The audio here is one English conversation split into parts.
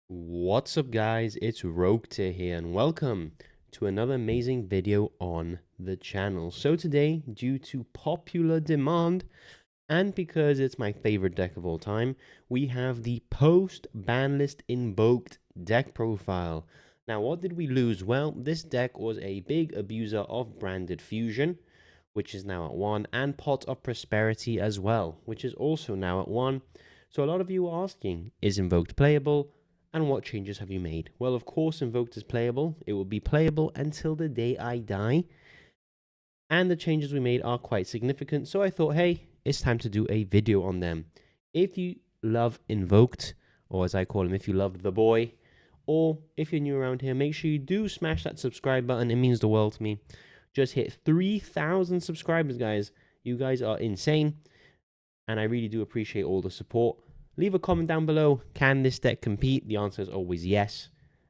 What's up guys, it's Yugioh here and welcome to another amazing video on the channel. So today, due to popular demand and because it's my favorite deck of all time, we have the post-Banlist Invoked deck profile. Now what did we lose? Well, this deck was a big abuser of Branded Fusion, which is now at 1, and Pot of Prosperity as well, which is also now at 1. So a lot of you are asking, is Invoked playable? And what changes have you made? Well, of course, Invoked is playable. It will be playable until the day I die. And the changes we made are quite significant. So I thought, hey, it's time to do a video on them. If you love Invoked, or as I call him, if you love the boy, or if you're new around here, make sure you do smash that subscribe button. It means the world to me. Just hit 3,000 subscribers, guys. You guys are insane. And I really do appreciate all the support. Leave a comment down below. Can this deck compete? The answer is always yes.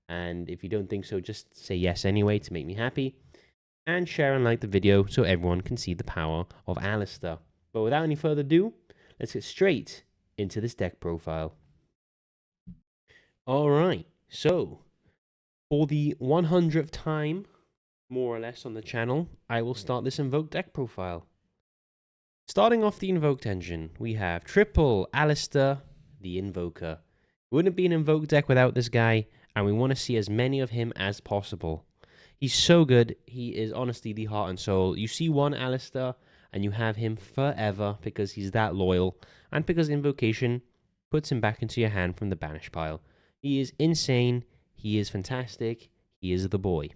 And if you don't think so, just say yes anyway to make me happy. And share and like the video so everyone can see the power of Alistair. But without any further ado, let's get straight into this deck profile. Alright, so for the 100th time, more or less, on the channel, I will start this Invoked deck profile. Starting off the Invoked engine, we have triple Alistair, the Invoker. Wouldn't be an Invoked deck without this guy, and we want to see as many of him as possible. He's so good. He is honestly the heart and soul. You see one Alistair, and you have him forever because he's that loyal, and because Invocation puts him back into your hand from the banish pile. He is insane. He is fantastic. He is the boy.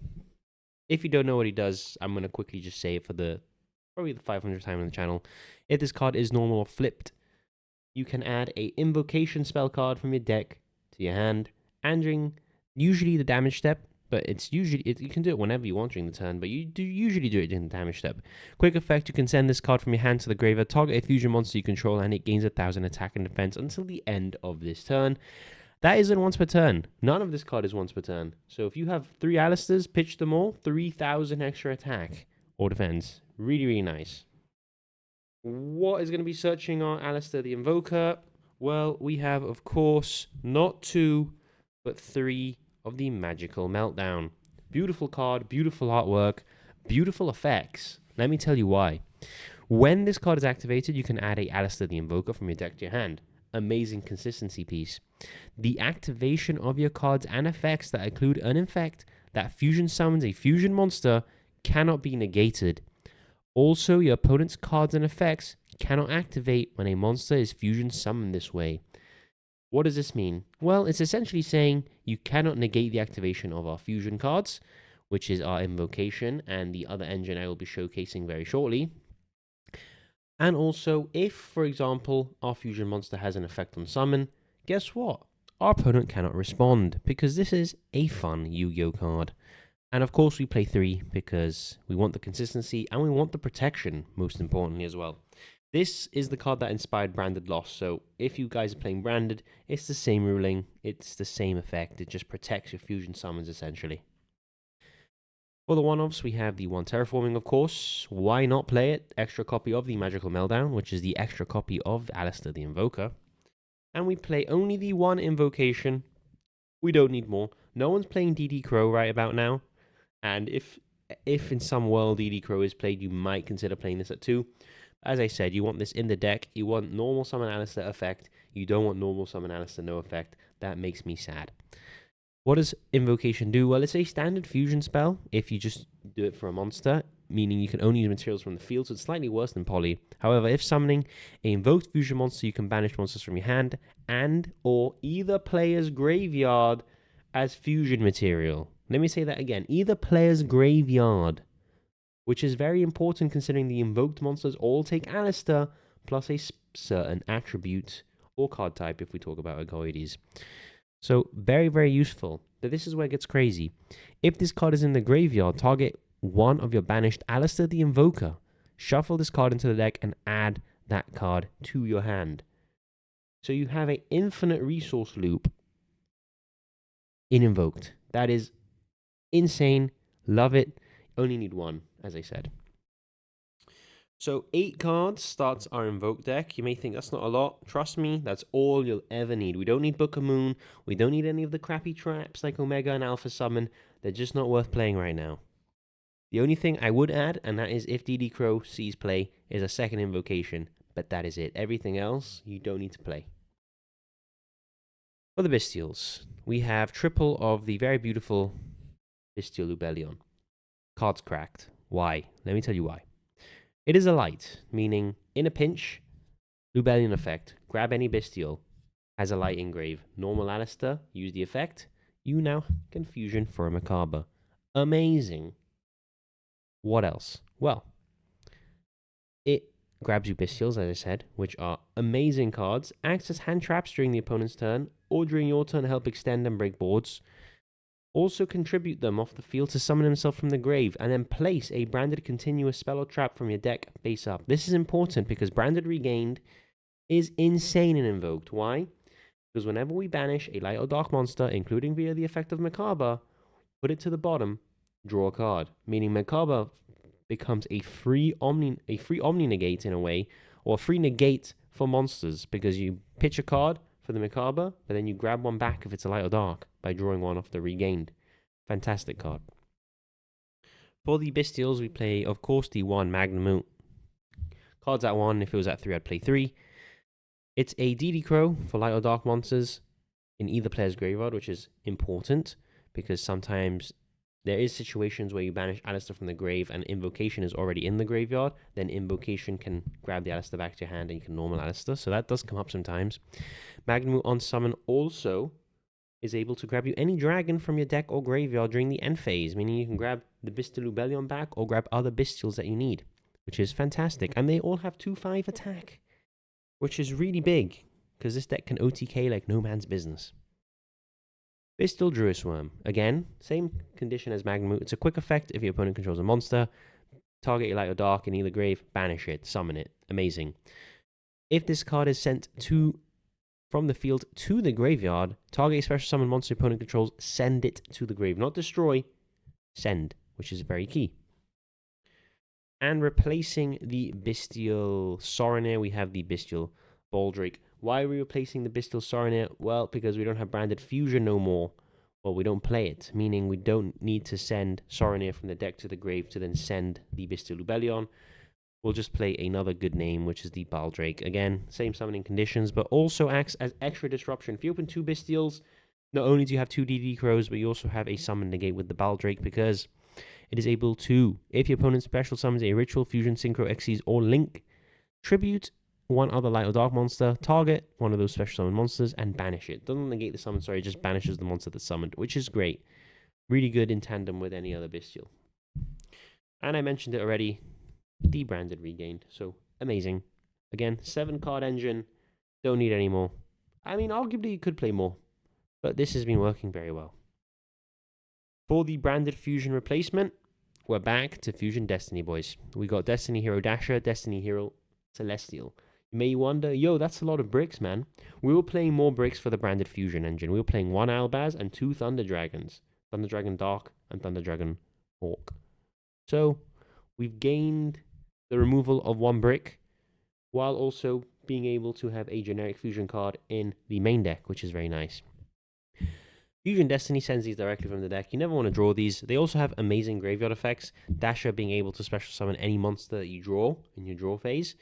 If you don't know what he does, I'm going to quickly just say it for probably the 500th time on the channel. If this card is normal or flipped, you can add a Invocation spell card from your deck to your hand, and during usually the damage step, but it's usually you can do it whenever you want during the turn, but you do usually do it during the damage step. Quick effect: you can send this card from your hand to the graveyard, target a fusion monster you control, and it gains 1,000 attack and defense until the end of this turn. That isn't once per turn. None of this card is once per turn. So if you have 3 Alistairs, pitch them all, 3,000 extra attack or defense. Really, really nice. What is going to be searching on Alistair the Invoker? Well, we have, of course, not 2, but 3 of the Magical Meltdown. Beautiful card, beautiful artwork, beautiful effects. Let me tell you why. When this card is activated, you can add a Alistair the Invoker from your deck to your hand. Amazing consistency piece. The activation of your cards and effects that include an effect that fusion summons a fusion monster cannot be negated. Also, your opponent's cards and effects cannot activate when a monster is fusion summoned this way. What does this mean? Well, it's essentially saying you cannot negate the activation of our fusion cards, which is our Invocation and the other engine I will be showcasing very shortly. And also, if, for example, our fusion monster has an effect on summon, guess what? Our opponent cannot respond, because this is a fun Yu-Gi-Oh card. And of course, we play 3 because we want the consistency and we want the protection, most importantly as well. This is the card that inspired Branded Lost, so if you guys are playing Branded, it's the same ruling, it's the same effect, it just protects your fusion summons essentially. For the one-offs, we have the 1 Terraforming, of course. Why not play it? Extra copy of the Magical Meltdown, which is the extra copy of Alistair the Invoker. And we play only the 1 Invocation. We don't need more. No one's playing DD Crow right about now. And if in some world DD Crow is played, you might consider playing this at 2. As I said, you want this in the deck. You want normal summon Alistair effect. You don't want normal summon Alistair no effect. That makes me sad. What does Invocation do? Well, it's a standard fusion spell if you just do it for a monster, meaning you can only use materials from the field, so it's slightly worse than Poly. However, if summoning an invoked fusion monster, you can banish monsters from your hand and or either player's graveyard as fusion material. Let me say that again. Either player's graveyard, which is very important considering the invoked monsters all take Alistair plus a certain attribute or card type if we talk about Agoides. So very, very useful. But this is where it gets crazy. If this card is in the graveyard, target one of your banished Alistair the Invoker. Shuffle this card into the deck and add that card to your hand. So you have an infinite resource loop in Invoked. That is insane. Love it. Only need 1, as I said. So 8 cards starts our Invoked deck. You may think that's not a lot. Trust me, that's all you'll ever need. We don't need Book of Moon. We don't need any of the crappy traps like Omega and Alpha Summon. They're just not worth playing right now. The only thing I would add, and that is if DD Crow sees play, is a second invocation. But that is it. Everything else, you don't need to play. For the Bestials, we have triple of the very beautiful Bestial Lubellion. Cards cracked. Why? Let me tell you why. It is a light, meaning in a pinch, Lubellion effect. Grab any Bestial, has a light engrave. Normal Alistair, use the effect. You now can fusion for a Macabre. Amazing. What else? Well, it grabs you Bestials, as I said, which are amazing cards. Acts as hand traps during the opponent's turn, or during your turn to help extend and break boards. Also contribute them off the field to summon himself from the grave, and then place a branded continuous spell or trap from your deck face up. This is important because branded regained is insane in Invoked. Why? Because whenever we banish a light or dark monster, including via the effect of Macabre, put it to the bottom, draw a card. Meaning Macabre becomes a free omni negate in a way, or a free negate for monsters, because you pitch a card for the Macabre, but then you grab one back if it's a light or dark by drawing one off the regained. Fantastic card. For the Bestials, we play, of course, the 1 Magnamute. Cards at 1, if it was at 3, I'd play 3. It's a DD Crow for light or dark monsters in either player's graveyard, which is important, because sometimes there is situations where you banish Alistair from the grave and Invocation is already in the graveyard, then Invocation can grab the Alistair back to your hand and you can normal Alistair, so that does come up sometimes. Magnamute on summon also is able to grab you any dragon from your deck or graveyard during the end phase, meaning you can grab the Bestial Lubellion back or grab other Bestials that you need, which is fantastic. And they all have 2/5 attack, which is really big, because this deck can OTK like no man's business. Bestial Druisworm. Again, same condition as Magnamute. It's a quick effect if your opponent controls a monster. Target your light or dark in either grave, banish it, summon it. Amazing. If this card is sent from the field to the graveyard, target a special summon monster your opponent controls, send it to the grave. Not destroy, send, which is very key. And replacing the Bestial Sorinir, we have the Bestial Baldrake. Why are we replacing the Bestial Sorinir? Well, because we don't have branded fusion no more. Well, we don't play it, meaning we don't need to send Sorinir from the deck to the grave to then send the Bestial Lubellion. We'll just play another good name, which is the Baldrake. Again, same summoning conditions, but also acts as extra disruption. If you open 2 Bestials, not only do you have 2 DD Crows, but you also have a summon negate with the Baldrake, because it is able to, if your opponent special summons a Ritual, Fusion, Synchro, Xyz, or Link, tribute one other light or dark monster, target one of those special summon monsters, and banish it. Doesn't negate the summon, sorry, it just banishes the monster that's summoned, which is great. Really good in tandem with any other Bestial. And I mentioned it already, debranded regained, so amazing. Again, 7 card engine, don't need any more. I mean, arguably you could play more, but this has been working very well. For the branded fusion replacement, we're back to Fusion Destiny, boys. We got Destiny Hero Dasher, Destiny Hero Celestial. You may wonder, yo, that's a lot of bricks, man. We were playing more bricks for the branded fusion engine. We were playing 1 Albaz and 2 Thunder Dragons. Thunder Dragon Dark and Thunder Dragon Hawk. So, we've gained the removal of 1 brick, while also being able to have a generic fusion card in the main deck, which is very nice. Fusion Destiny sends these directly from the deck. You never want to draw these. They also have amazing graveyard effects. Dasher being able to special summon any monster that you draw in your draw phase.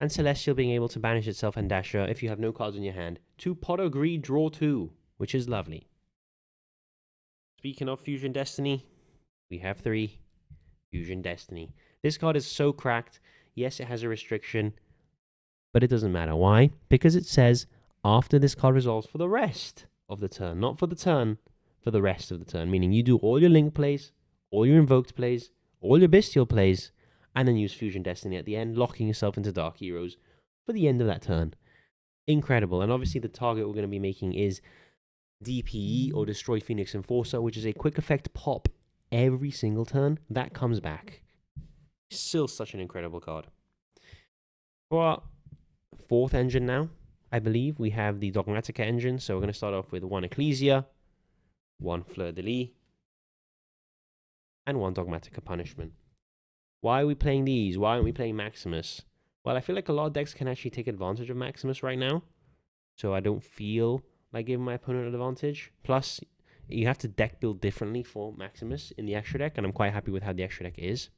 And Celestial being able to banish itself and Dasher if you have no cards in your hand. 2 Pot of Greed, draw 2, which is lovely. Speaking of Fusion Destiny, we have 3. Fusion Destiny. This card is so cracked. Yes, it has a restriction, but it doesn't matter. Why? Because it says after this card resolves for the rest of the turn, not for the turn, for the rest of the turn, meaning you do all your Link plays, all your Invoked plays, all your Bestial plays, and then use Fusion Destiny at the end, locking yourself into Dark Heroes for the end of that turn. Incredible. And obviously the target we're going to be making is DPE, or Destroy Phoenix Enforcer, which is a quick effect pop every single turn. That comes back. Still such an incredible card. For our 4th engine now, I believe we have the Dogmatica engine. So we're going to start off with 1 Ecclesia, 1 Fleur de Lis, and 1 Dogmatica Punishment. Why are we playing these? Why aren't we playing Maximus? Well, I feel like a lot of decks can actually take advantage of Maximus right now, so I don't feel like giving my opponent an advantage. Plus, you have to deck build differently for Maximus in the extra deck, and I'm quite happy with how the extra deck is.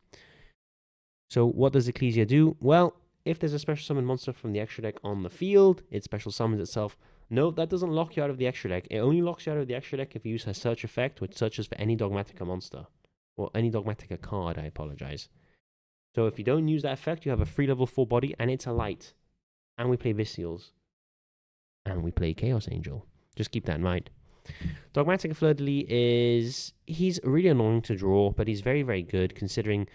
So what does Ecclesia do? Well, if there's a special summon monster from the extra deck on the field, it special summons itself. No, that doesn't lock you out of the extra deck. It only locks you out of the extra deck if you use her search effect, which searches for any Dogmatica monster. Or any Dogmatica card, I apologize. So if you don't use that effect, you have a free level 4 body, and it's a light. And we play Visceals. And we play Chaos Angel. Just keep that in mind. Dogmatica Fleur-de-Lis is... He's really annoying to draw, but he's very, very good, considering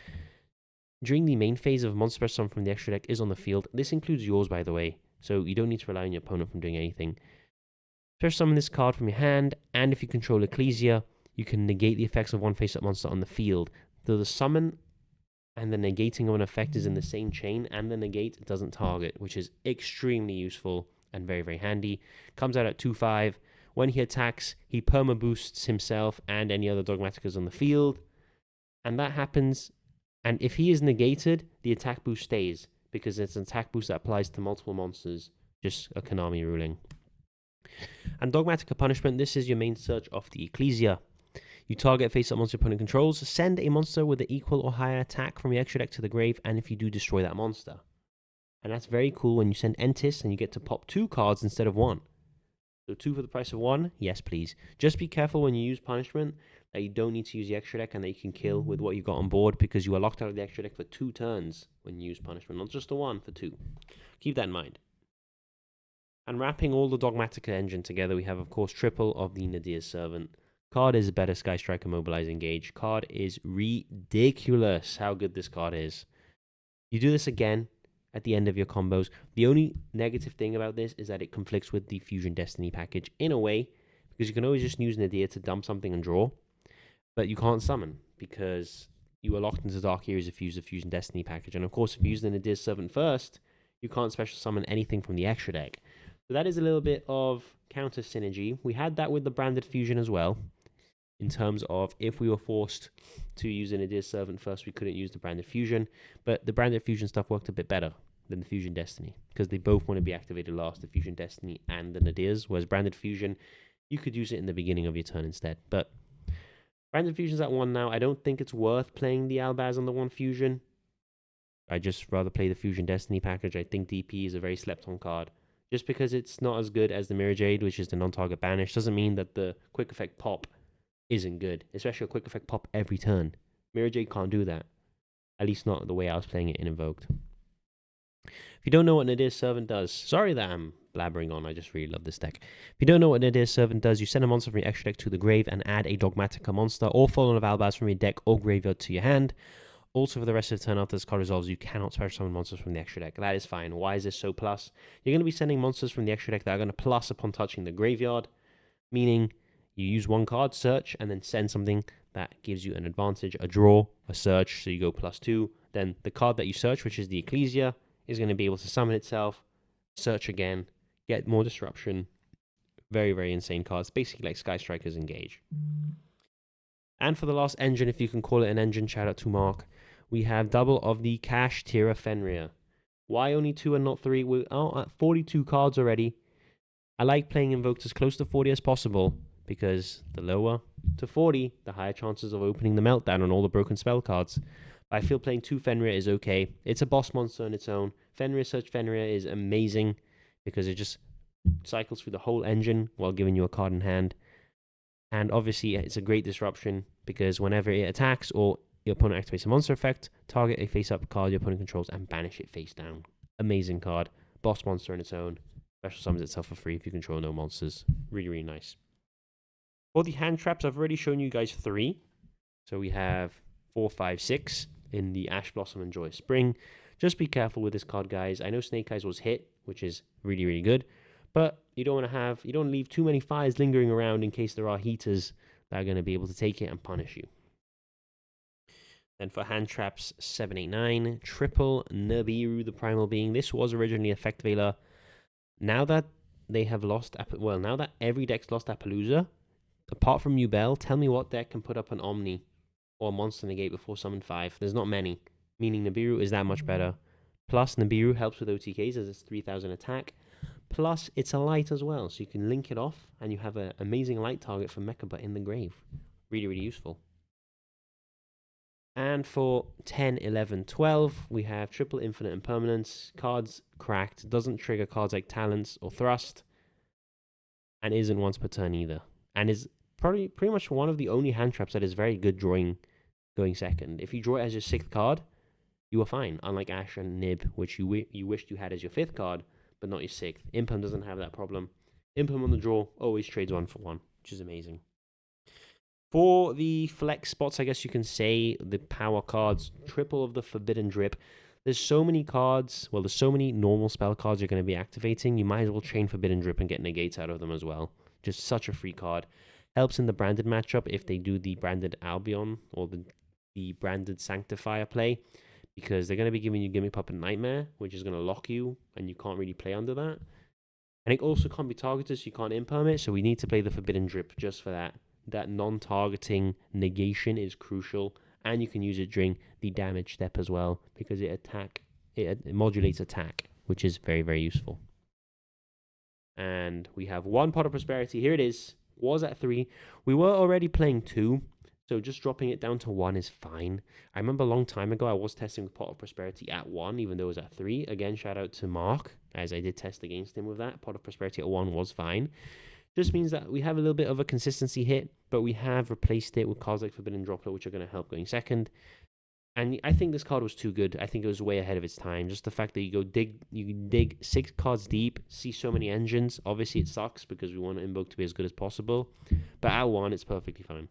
during the main phase of monster special summon from the extra deck is on the field. This includes yours, by the way, so you don't need to rely on your opponent from doing anything. Special summon this card from your hand, and if you control Ecclesia, you can negate the effects of one face-up monster on the field. Though the summon and the negating of an effect is in the same chain, and the negate doesn't target, which is extremely useful and very, very handy. Comes out at 2/5. When he attacks, he perma-boosts himself and any other Dogmaticas on the field. And that happens, and if he is negated, the attack boost stays, because it's an attack boost that applies to multiple monsters. Just a Konami ruling. And Dogmatica Punishment, this is your main search of the Ecclesia. You target face-up monster opponent controls, send a monster with an equal or higher attack from your extra deck to the grave, and if you do, destroy that monster. And that's very cool when you send Entis and you get to pop 2 cards instead of 1. So 2 for the price of 1? Yes, please. Just be careful when you use Punishment that you don't need to use the extra deck and that you can kill with what you got on board, because you are locked out of the extra deck for 2 turns when you use Punishment, not just the 1, for 2. Keep that in mind. And wrapping all the Dogmatica engine together, we have, of course, triple of the Nadir's Servant. Card is better Sky Striker, Mobilize, Engage. Card is ridiculous how good this card is. You do this again at the end of your combos. The only negative thing about this is that it conflicts with the Fusion Destiny package in a way, because you can always just use Nadir to dump something and draw, but you can't summon because you are locked into Dark Areas if you use the Fusion Destiny package. And of course, if you use the Nadir's Servant first, you can't special summon anything from the extra deck. So that is a little bit of counter synergy. We had that with the Branded Fusion as well, in terms of if we were forced to use an Nadir's Servant first, we couldn't use the Branded Fusion. But the Branded Fusion stuff worked a bit better than the Fusion Destiny, because they both want to be activated last, the Fusion Destiny and the Nadir's, whereas Branded Fusion, you could use it in the beginning of your turn instead. But Branded Fusion's at 1 now. I don't think it's worth playing the Albaz on the 1 Fusion. I'd just rather play the Fusion Destiny package. I think DP is a very slept-on card. Just because it's not as good as the Mirror Jade, which is the non-target banish, doesn't mean that the quick effect pop isn't good, especially a quick effect pop every turn. Mirror Jade can't do that, at least not the way I was playing it in Invoked. If you don't know what Nadir's Servant does, sorry that I'm blabbering on, I just really love this deck. If you don't know what Nadir's Servant does, you send a monster from your extra deck to the grave and add a Dogmatica monster or Fallen of Albaz from your deck or graveyard to your hand. Also, for the rest of the turn after this card resolves, you cannot special summon monsters from the extra deck. That is fine. Why is this so plus? You're going to be sending monsters from the extra deck that are going to plus upon touching the graveyard, meaning you use 1 card, search, and then send something that gives you an advantage, a draw, a search, so you go +2. Then the card that you search, which is the Ecclesia, is going to be able to summon itself, search again, get more disruption. Very, very insane cards. Basically like Sky Striker's Engage. And for the last engine, if you can call it an engine, shout out to Mark, we have double of the Cash Tira Fenrir. Why only 2 and not 3? We're at 42 cards already. I like playing Invoked as close to 40 as possible, because the lower to 40, the higher chances of opening the Meltdown on all the broken spell cards. But I feel playing 2 Fenrir is okay. It's a boss monster on its own. Fenrir Search Fenrir is amazing, because it just cycles through the whole engine while giving you a card in hand. And obviously, it's a great disruption, because whenever it attacks or your opponent activates a monster effect, target a face-up card your opponent controls and banish it face down. Amazing card. Boss monster on its own. Special summons itself for free if you control no monsters. Really, really nice. For the hand traps, I've already shown you guys 3. So we have 4, 5, 6 in the Ash Blossom and Joyous Spring. Just be careful with this card, guys. I know Snake Eyes was hit, which is really, really good. But you don't want to leave too many fires lingering around in case there are heaters that are going to be able to take it and punish you. Then for hand traps, 7, 8, 9, triple Nibiru, the Primal Being. This was originally Effect Veiler. Now that they have lost, now that every deck's lost Appaloosa, apart from Ubel, tell me what deck can put up an Omni or a Monster Negate before Summon 5. There's not many. meaning Nibiru is that much better. Plus, Nibiru helps with OTKs as it's 3000 attack. Plus, it's a light as well, so you can link it off and you have an amazing light target for Mecha but in the grave. Really, really useful. And for 10, 11, 12, we have triple infinite impermanence. Cards cracked, doesn't trigger cards like talents or thrust, and isn't once per turn either. And is probably pretty much one of the only hand traps that is very good drawing going second. If you draw it as your 6th card, you are fine, unlike Ash and Nib, which you wished you had as your 5th card, but not your 6th. Imperm doesn't have that problem. Imperm on the draw always trades 1 for 1, which is amazing. For the flex spots, I guess you can say, the power cards, triple of the Forbidden Drip. There's so many cards, well, there's so many normal spell cards you're going to be activating, you might as well chain Forbidden Drip and get negates out of them as well. Just such a free card. Helps in the branded matchup if they do the branded Albion or the branded Sanctifier play, because they're going to be giving you Gimme Puppet Nightmare, which is going to lock you, and you can't really play under that. And it also can't be targeted, so you can't imperm it, so we need to play the Forbidden Drip just for that. That non-targeting negation is crucial, and you can use it during the damage step as well, because it modulates attack, which is very, very useful. And we have 1 Pot of Prosperity. Here it is. Was at 3. We were already playing 2, so just dropping it down to 1 is fine. I remember a long time ago I was testing with Pot of Prosperity at 1, even though it was at 3. Again, shout out to Mark, as I did test against him with that. Pot of Prosperity at 1 was fine. Just means that we have a little bit of a consistency hit, but we have replaced it with cards like Forbidden Droplet, which are going to help going second. And I think this card was too good. I think it was way ahead of its time. Just the fact that you dig 6 cards deep, see so many engines. Obviously, it sucks because we want Invoke to be as good as possible. But at 1, it's perfectly fine.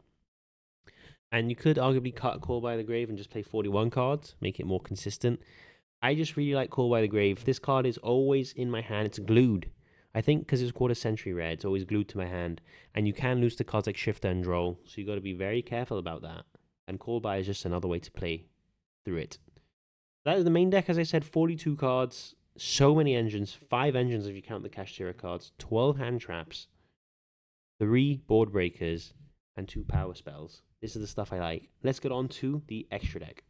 And you could arguably cut Call by the Grave and just play 41 cards, make it more consistent. I just really like Call by the Grave. This card is always in my hand. It's glued. I think because it's quarter century rare, it's always glued to my hand. And you can lose to cards like Shifter and Droll, so you got to be very careful about that. And Call by is just another way to play through it. That is the main deck, as I said, 42 cards, so many engines, 5 engines if you count the Kashtira cards, 12 hand traps, 3 board breakers, and 2 power spells. This is the stuff I like. Let's get on to the extra deck.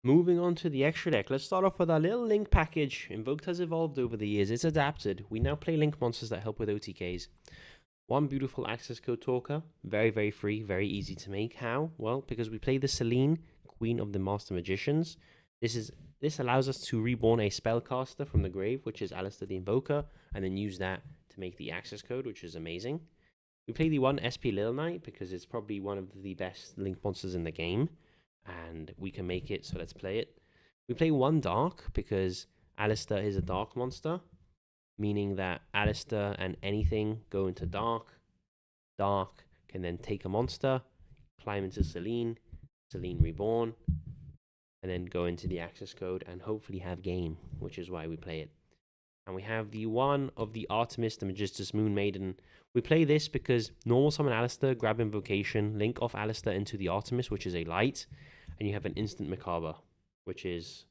Moving on to the extra deck, let's start off with our little Link package. Invoked has evolved over the years, it's adapted. We now play Link monsters that help with OTKs. 1 beautiful access code talker, very, very free, very easy to make. How? Well, because we play the Selene, Queen of the Master Magicians. This allows us to reborn a spellcaster from the grave, which is Alistair the Invoker, and then use that to make the access code, which is amazing. We play the 1 SP Lil Knight because it's probably one of the best Link monsters in the game, and we can make it, so let's play it. We play 1 Dark because Alistair is a Dark monster, meaning that Alistair and anything go into Dark. Dark can then take a monster, climb into Selene, Selene reborn, and then go into the access code and hopefully have game, which is why we play it. And we have the 1 of the Artemis, the Magistus Moon Maiden. We play this because normal summon Alistair, grab Invocation, link off Alistair into the Artemis, which is a light, and you have an instant Macabre, which is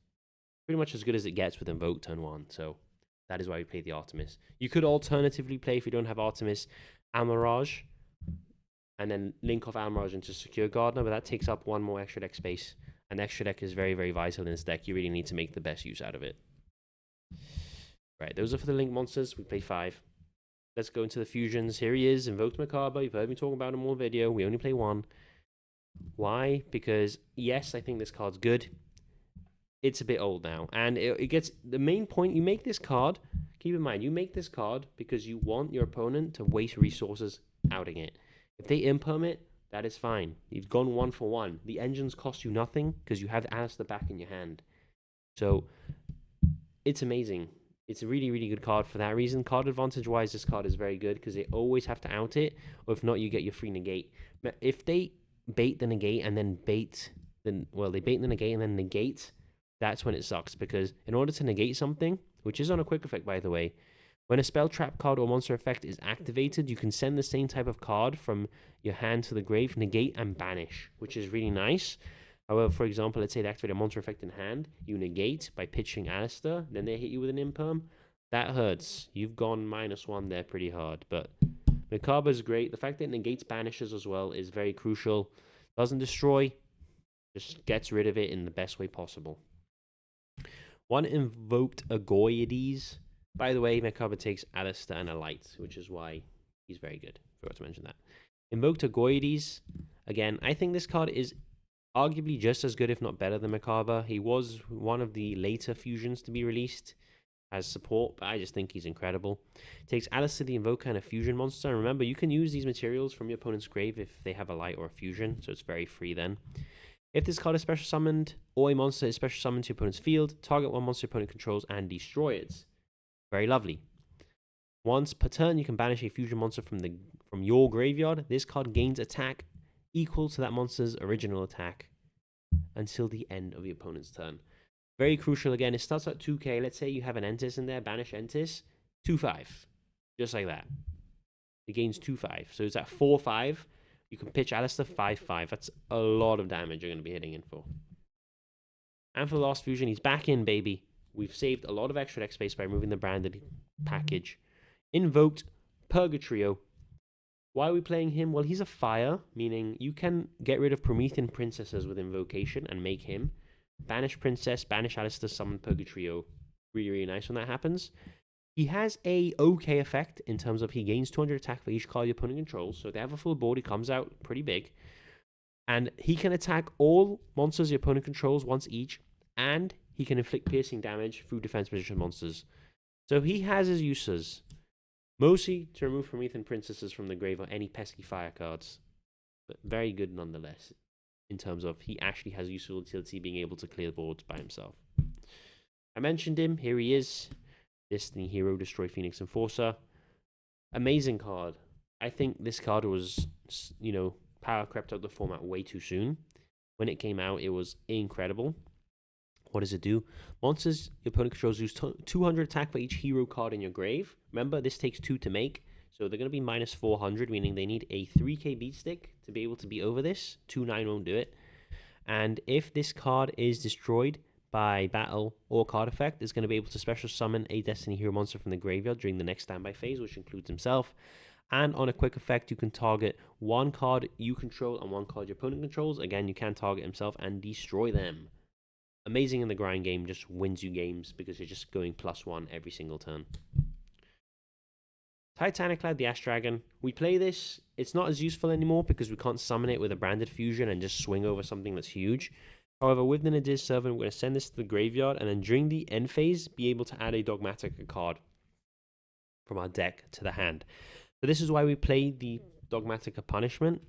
pretty much as good as it gets with Invoke turn 1. So that is why we play the Artemis. You could alternatively play, if you don't have Artemis, Amaraj, and then link off Amaraj into Secure Gardener, but that takes up 1 more extra deck space. And extra deck is very, very vital in this deck. You really need to make the best use out of it. Right, those are for the Link monsters. We play 5. Let's go into the fusions. Here he is, Invoked Macabre. You've heard me talk about him all video. We only play 1. Why? Because, yes, I think this card's good. It's a bit old now. And it gets... The main point, you make this card... Keep in mind, you make this card because you want your opponent to waste resources outing it. If they imperm it, that is fine. You've gone 1 for 1. The engines cost you nothing because you have Alistair back in your hand. So, it's amazing. It's a really, really good card for that reason. Card advantage-wise, this card is very good because they always have to out it, or if not, you get your free negate. If they bait the negate and then bait... they bait the negate and then negate, that's when it sucks, because in order to negate something, which is on a quick effect, by the way, when a spell, trap card, or monster effect is activated, you can send the same type of card from your hand to the grave, negate, and banish, which is really nice. However, for example, let's say they activate a monster effect in hand, you negate by pitching Alistair, then they hit you with an imperm. That hurts. You've gone -1 there pretty hard, but Macabre is great. The fact that it negates banishes as well is very crucial. Doesn't destroy, Just gets rid of it in the best way possible. One Invoked Agoides. By the way, Mekaba takes Alistair and a light, which is why he's very good. Forgot to mention that. Invoked Agoides. Again, I think this card is arguably just as good, if not better, than Mekaba. He was one of the later fusions to be released as support, but I just think he's incredible. Takes Alistair the Invoker and a fusion monster. And remember, you can use these materials from your opponent's grave if they have a light or a fusion, so it's very free then. If this card is special summoned, or a monster is special summoned to your opponent's field, target one monster your opponent controls and destroy it. Very lovely. Once per turn, you can banish a fusion monster from your graveyard. This card gains attack equal to that monster's original attack until the end of the opponent's turn. Very crucial again. It starts at 2k. Let's say you have an Entis in there. Banish Entis. 2/5. Just like that. It gains 2/5. So it's at 4/5. You can pitch Alistair 5/5. That's a lot of damage you're going to be hitting in for. And for the last fusion, he's back in, baby. We've saved a lot of extra deck space by removing the branded package. Invoked Purgatrio. Why are we playing him? Well, he's a fire, meaning you can get rid of Promethean princesses with Invocation and make him. Banish Princess, banish Alistair, summon Purgatrio. Really, really nice when that happens. He has a okay effect in terms of he gains 200 attack for each card your opponent controls. So if they have a full board, he comes out pretty big. And he can attack all monsters your opponent controls once each. And he can inflict piercing damage through defense position monsters. So he has his uses. Mostly to remove Promethean princesses from the grave or any pesky fire cards. But very good nonetheless. In terms of he actually has useful utility being able to clear boards by himself. I mentioned him. Here he is. Destiny Hero, Destroy Phoenix Enforcer. Amazing card. I think this card was, power crept out the format way too soon. When it came out, it was incredible. What does it do? Monsters your opponent controls lose 200 attack for each hero card in your grave. Remember, this takes 2 to make. So they're going to be minus 400, meaning they need a 3k beat stick to be able to be over this. 2/9 won't do it. And if this card is destroyed by battle or card effect, it's going to be able to special summon a Destiny Hero monster from the graveyard during the next standby phase, which includes himself. And on a quick effect, you can target one card you control and one card your opponent controls. Again, you can target himself and destroy them. Amazing in the grind game, just wins you games because you're just going +1 every single turn. Titanic Lad, the Ash Dragon. We play this. It's not as useful anymore because we can't summon it with a branded fusion and just swing over something that's huge. However, with the Nadir Servant, we're going to send this to the graveyard and then during the end phase, be able to add a Dogmatic card from our deck to the hand. So this is why we play the Dogmatic Punishment,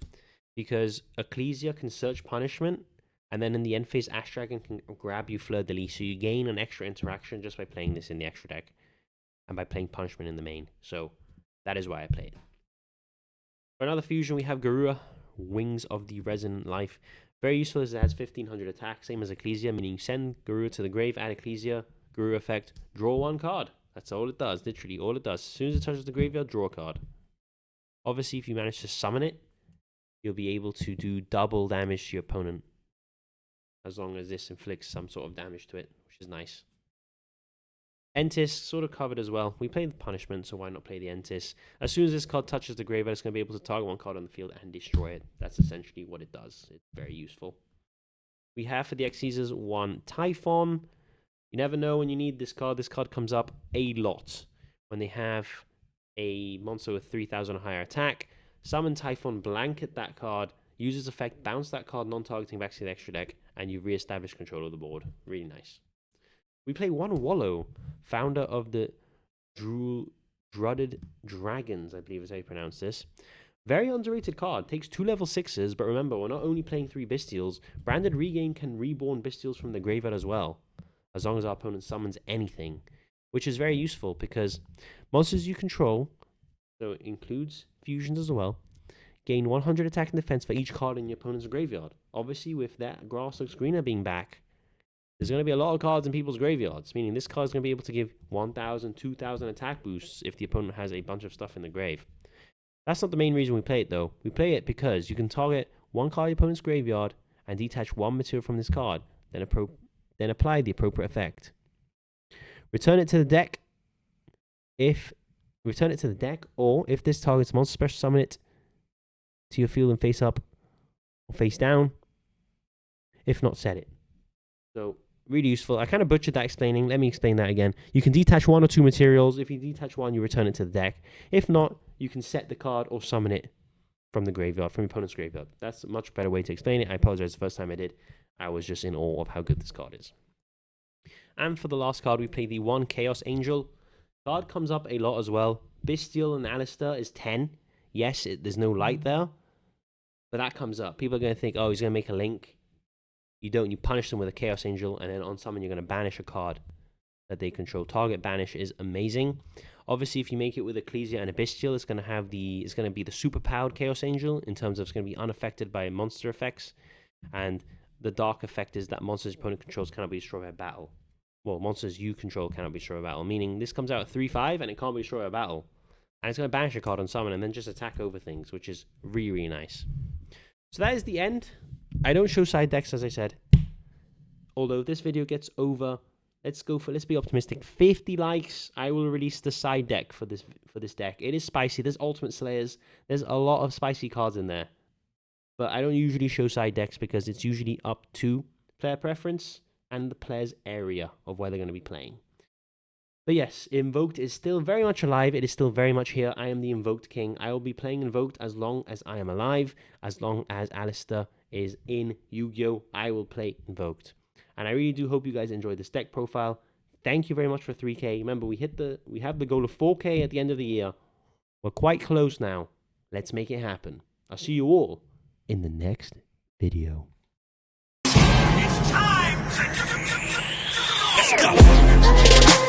because Ecclesia can search punishment, and then in the end phase, Ash Dragon can grab you Fleur de Lis. So you gain an extra interaction just by playing this in the extra deck and by playing punishment in the main. So that is why I play it. For another fusion, we have Garura, Wings of the Resonant Life. Very useful as it has 1500 attack, same as Ecclesia, meaning you send Garura to the grave, add Ecclesia, Garura effect, draw one card. That's all it does, literally all it does. As soon as it touches the graveyard, draw a card. Obviously, if you manage to summon it, you'll be able to do double damage to your opponent, as long as this inflicts some sort of damage to it, which is nice. Entis, sort of covered as well. We played the punishment, so why not play the Entis? As soon as this card touches the graveyard, it's going to be able to target one card on the field and destroy it. That's essentially what it does. It's very useful. We have for the X-Caesars one Typhon. You never know when you need this card. This card comes up a lot. When they have a monster with 3000 or higher attack, summon Typhon, blanket that card, use its effect, bounce that card non-targeting back to the extra deck, and you re-establish control of the board. Really nice. We play one Wallow, founder of the Drudded Dragons, I believe is how you pronounce this. Very underrated card. Takes 2 level 6s, but remember, we're not only playing 3 Bestials. Branded Regain can reborn Bestials from the graveyard as well, as long as our opponent summons anything, which is very useful because monsters you control, so it includes fusions as well, gain 100 attack and defense for each card in your opponent's graveyard. Obviously, with that Grass Looks Greener being back, there's going to be a lot of cards in people's graveyards, meaning this card is going to be able to give 1,000, 2,000 attack boosts if the opponent has a bunch of stuff in the grave. That's not the main reason we play it, though. We play it because you can target one card in your opponent's graveyard and detach one material from this card, then apply the appropriate effect. Return it to the deck, or if this targets monster, special summon it to your field and face up or face down. if not set it. So really useful. I kind of butchered that explaining. Let me explain that again. You can detach 1 or 2 materials. If you detach 1, you return it to the deck. If not, you can set the card or summon it from the graveyard, from your opponent's graveyard. That's a much better way to explain it. I apologize the first time I did. I was just in awe of how good this card is. And for the last card, we play the 1 Chaos Angel. Card comes up a lot as well. Bestial and Alistair is 10. Yes, there's no light there, but that comes up. People are going to think, oh, he's going to make a link. You don't. You punish them with a Chaos Angel, and then on summon, you're going to banish a card that they control. Target banish is amazing. Obviously, if you make it with Ecclesia and a Bestial, it's going to be the super powered Chaos Angel in terms of it's going to be unaffected by monster effects, and the dark effect is that monsters your opponent controls cannot be destroyed by battle. Well, monsters you control cannot be destroyed by battle, meaning this comes out at 3/5 and it can't be destroyed by battle. And it's going to banish a card on summon and then just attack over things, which is really, really nice. So that is the end. I don't show side decks, as I said. Although if this video gets over, let's be optimistic, 50 likes, I will release the side deck for this deck. It is spicy. There's Ultimate Slayers. There's a lot of spicy cards in there. But I don't usually show side decks because it's usually up to player preference and the player's area of where they're going to be playing. But yes, Invoked is still very much alive. It is still very much here. I am the Invoked King. I will be playing Invoked as long as I am alive. As long as Alistair is in Yu-Gi-Oh, I will play Invoked. And I really do hope you guys enjoyed this deck profile. Thank you very much for 3K. Remember, we have the goal of 4K at the end of the year. We're quite close now. Let's make it happen. I'll see you all in the next video. It's time! Let's go!